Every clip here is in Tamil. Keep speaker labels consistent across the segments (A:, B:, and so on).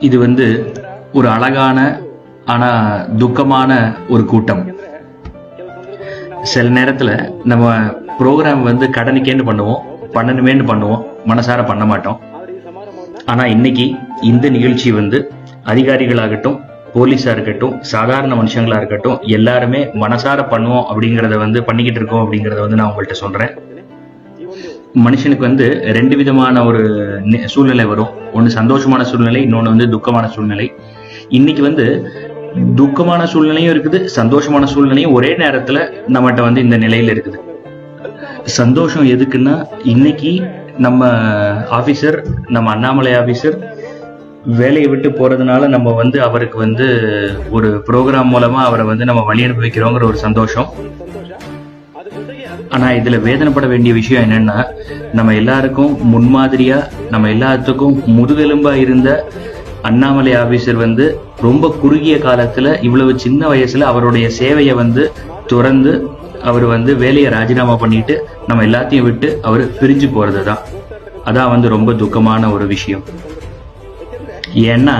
A: இது ஒரு அழகான ஆனா துக்கமான ஒரு கூட்டம். சில நேரத்துல நம்ம ப்ரோக்ராம் கடனுக்கேன்னு பண்ணுவோம், பண்ணணுமேன்னு பண்ணுவோம், மனசார பண்ண மாட்டோம். ஆனா இன்னைக்கு இந்த நிகழ்ச்சி அதிகாரிகளாகட்டும், போலீஸா இருக்கட்டும், சாதாரண மனுஷங்களா இருக்கட்டும், எல்லாருமே மனசார பண்ணுவோம் அப்படிங்கறத பண்ணிக்கிட்டு இருக்கோம் அப்படிங்கறத நான் உங்கள்கிட்ட சொல்றேன். மனுஷனுக்கு ரெண்டு விதமான ஒரு சூழ்நிலை வரும். ஒன்னு சந்தோஷமான சூழ்நிலை, இன்னொன்னு துக்கமான சூழ்நிலை. இன்னைக்கு துக்கமான சூழ்நிலையும் இருக்குது, சந்தோஷமான சூழ்நிலையும் ஒரே நேரத்துல நம்மகிட்ட இந்த நிலையில இருக்குது. சந்தோஷம் எதுக்குன்னா, இன்னைக்கு நம்ம ஆபீசர், நம்ம அண்ணாமலை ஆபீசர் வேலையை விட்டு போறதுனால நம்ம அவருக்கு ஒரு ப்ரோக்ராம் மூலமா அவரை நம்ம வழி அனுப்பி வைக்கிறோங்கிற ஒரு சந்தோஷம். ஆனா இதுல வேதனைப்பட வேண்டிய விஷயம் என்னன்னா, நம்ம எல்லாருக்கும் முன்மாதிரியா, நம்ம எல்லாத்துக்கும் முதுகெலும்பா இருந்த அண்ணாமலை ஆபீசர் ரொம்ப குறுகிய காலத்துல, இவ்வளவு சின்ன வயசுல அவருடைய சேவையை துறந்து அவர் வேலையை ராஜினாமா பண்ணிட்டு நம்ம எல்லாத்தையும் விட்டு அவர் பிரிஞ்சு போறதுதான். அதான் ரொம்ப துக்கமான ஒரு விஷயம். ஏன்னா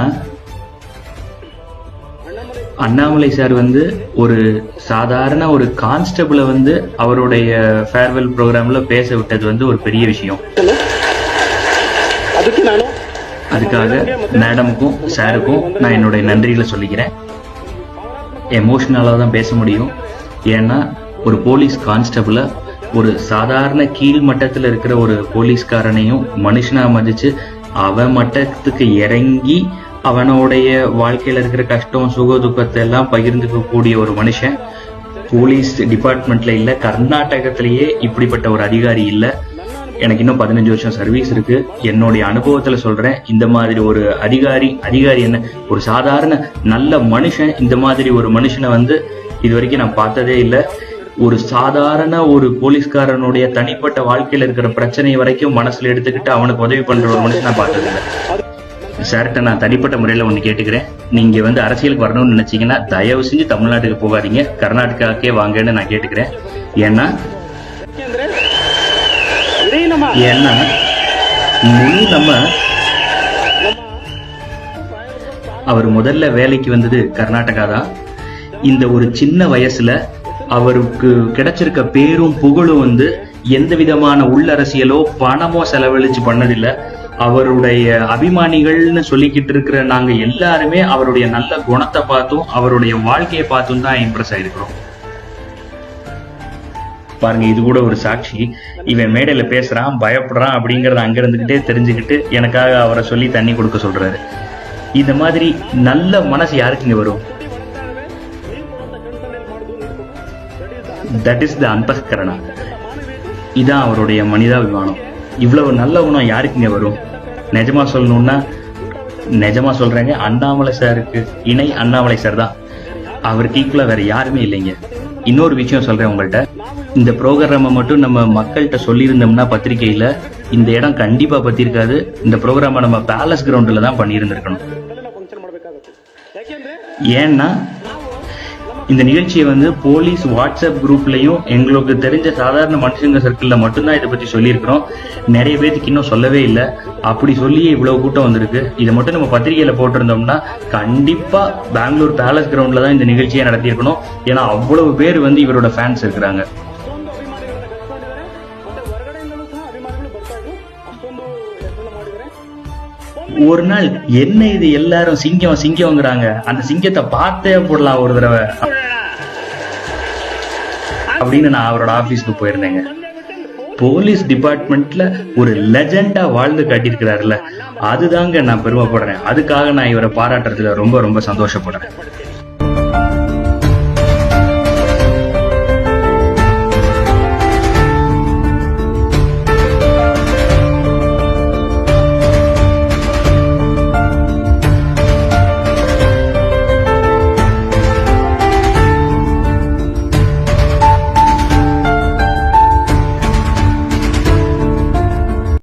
A: அண்ணாமலை சார் ஒரு சாதாரண ஒரு கான்ஸ்டபிளை அவருடைய ஃபேர்வெல் ப்ரோக்ராம்ல பேச விட்டது ஒரு பெரிய விஷயம். அதுக்காக மேடமுக்கும் சாருக்கும் நான் என்னுடைய நன்றிகளை சொல்லிக்கிறேன். எமோஷனலா தான் பேச முடியும். ஏன்னா ஒரு போலீஸ் கான்ஸ்டபிள ஒரு சாதாரண கீழ் மட்டத்தில் இருக்கிற ஒரு போலீஸ்காரனையும் மனுஷனா மதிச்சு அவன் மட்டத்துக்கு இறங்கி அவனுடைய வாழ்க்கையில இருக்கிற கஷ்டம் சுக துக்கத்தை எல்லாம் பகிர்ந்துக்க கூடிய ஒரு மனுஷன் போலீஸ் டிபார்ட்மெண்ட்ல இல்ல, கர்நாடகத்திலேயே இப்படிப்பட்ட ஒரு அதிகாரி இல்ல. எனக்கு இன்னும் 15 வருஷம் சர்வீஸ் இருக்கு. என்னுடைய அனுபவத்துல சொல்றேன், இந்த மாதிரி ஒரு அதிகாரி என்ன, ஒரு சாதாரண நல்ல மனுஷன், இந்த மாதிரி ஒரு மனுஷனை இது வரைக்கும் நான் பார்த்ததே இல்லை. ஒரு சாதாரண ஒரு போலீஸ்காரனுடைய தனிப்பட்ட வாழ்க்கையில இருக்கிற பிரச்சனை வரைக்கும் மனசுல எடுத்துக்கிட்டு அவனுக்கு உதவி பண்ற ஒரு மனுஷன் நான் பார்த்ததில்லை. சார்கிட்ட நான் தனிப்பட்ட முறையில ஒண்ணு கேட்டுக்கிறேன். நீங்க அரசியலுக்கு வரணும்னு நினைச்சீங்கன்னா தயவு செஞ்சு தமிழ்நாட்டுக்கு போகாதீங்க, கர்நாடகாக்கே வாங்கன்னு நான் கேட்டுக்கிறேன். ஏன்னா முழு நம்ம அவர் முதல்ல வேலைக்கு வந்தது கர்நாடகா தான். இந்த ஒரு சின்ன வயசுல அவருக்கு கிடைச்சிருக்க பேரும் புகழும் எந்த விதமான உள்ளரசியலோ பணமோ செலவழிச்சு பண்ணதில்லை. அவருடைய அபிமானிகள்னு சொல்லிக்கிட்டு இருக்கிற நாங்க எல்லாருமே அவருடைய நல்ல குணத்தை பார்த்தும் அவருடைய வாழ்க்கையை பார்த்தும் தான் இம்ப்ரெஸ் ஆயிருக்கிறோம். பாருங்க, இது கூட ஒரு சாட்சி. இவன் மேடையில பேசுறான், பயப்படுறான் அப்படிங்கறத அங்க இருந்துகிட்டே தெரிஞ்சுக்கிட்டு எனக்காக அவரை சொல்லி தண்ணி கொடுக்க சொல்றாரு. இந்த மாதிரி நல்ல மனசு யாருக்குங்க வரும்? தட் இஸ் த அந்தஸ்கரணா. இதான் அவருடைய மனிதாபிமானம். இவ்வளவு நல்ல குணம் யாருக்குங்க வரும்? நிஜமா சொல்லணும்னா, நிஜமா சொல்றேங்க, அண்ணாமலை சாருக்கு இணை அண்ணாமலை சார் தான். அவருக்கு ஈக்குவலா வேற யாருமே இல்லைங்க. இன்னொரு விஷயம் சொல்றேன் உங்கள்கிட்ட, இந்த ப்ரோக்ராம மட்டும் நம்ம மக்கள்கிட்ட சொல்லியிருந்தோம்னா பத்திரிகையில இந்த இடம் கண்டிப்பா பத்திருக்காது. இந்த ப்ரோக்ராம நம்ம பேலஸ் கிரவுண்ட்ல தான் பண்ணியிருந்திருக்கணும். ஏன்னா இந்த நிகழ்ச்சியை போலீஸ் வாட்ஸ்அப் குரூப்லயும் எங்களுக்கு தெரிஞ்ச சாதாரண மனுஷங்க சர்க்கிள்ல மட்டும்தான் இதை பத்தி சொல்லியிருக்கிறோம். நிறைய பேருக்கு இன்னும் சொல்லவே இல்லை. அப்படி சொல்லியே இவ்வளவு கூட்டம் வந்திருக்கு. இதை மட்டும் நம்ம பத்திரிகையில போட்டிருந்தோம்னா கண்டிப்பா பெங்களூர் பேலஸ் கிரவுண்ட்ல தான் இந்த நிகழ்ச்சியை நடத்தியிருக்கணும். ஏன்னா அவ்வளவு பேர் இவரோட ஃபேன்ஸ் இருக்கிறாங்க. ஒரு நாள் என்ன இது எல்லாரும் சிங்கம் சிங்கம்ங்கிறாங்க, அந்த சிங்கத்தை பார்த்தே போடலாம் ஒரு தடவை அப்படின்னு நான் அவரோட ஆபீஸ்க்கு போயிருந்தேங்க. போலீஸ் டிபார்ட்மெண்ட்ல ஒரு லெஜெண்டா வாழ்ந்து காட்டியிருக்கிறாருல, அதுதாங்க நான் பெருமைப்படுறேன். அதுக்காக நான் இவரை பாராட்டுறதுல ரொம்ப ரொம்ப சந்தோஷப்படுறேன்.